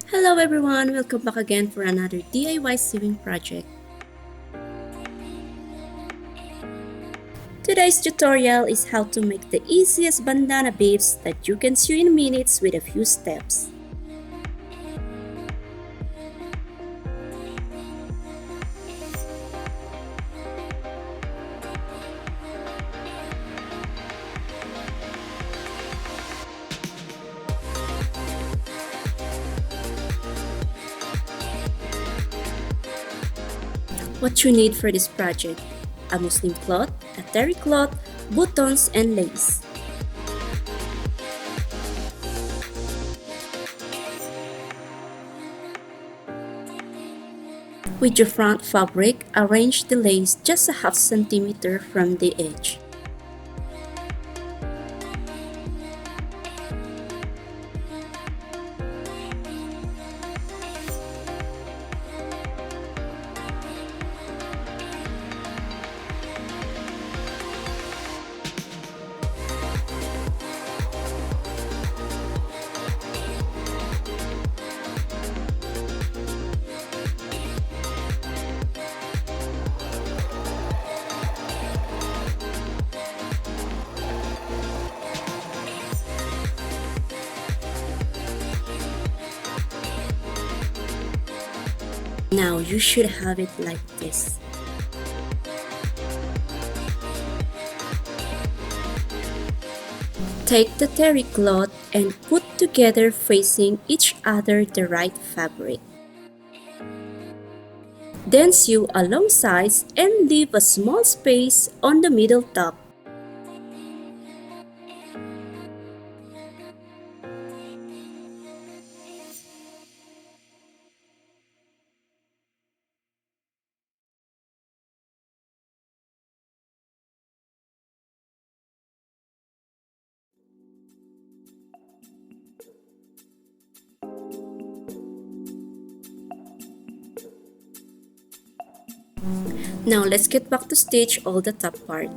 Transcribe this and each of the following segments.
Hello everyone! Welcome back again for another DIY sewing project. Today's tutorial is how to make the easiest bandana bibs that you can sew in minutes with a few steps. What you need for this project: a muslin cloth, a terry cloth, buttons, and lace. With your front fabric, arrange the lace just a half centimeter from the edge. Now you should have it like this. Take the terry cloth and put together facing each other the right fabric. Then sew a long sides and leave a small space on the middle top. Now let's get back to stitch all the top part.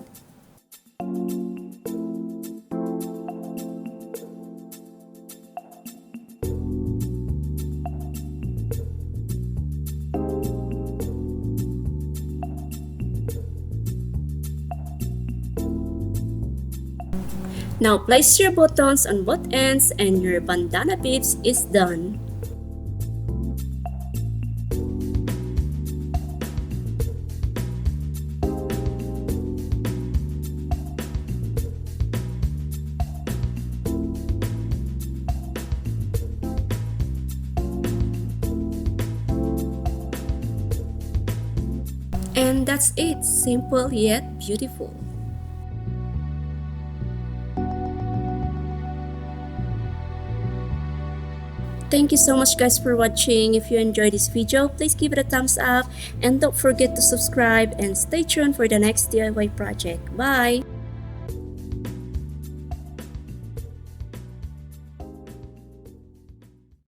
Now place your buttons on both ends and your bandana bibs is done. And that's it, simple yet beautiful. Thank you so much guys for watching. If you enjoyed this video, please give it a thumbs up and don't forget to subscribe and stay tuned for the next DIY project. Bye!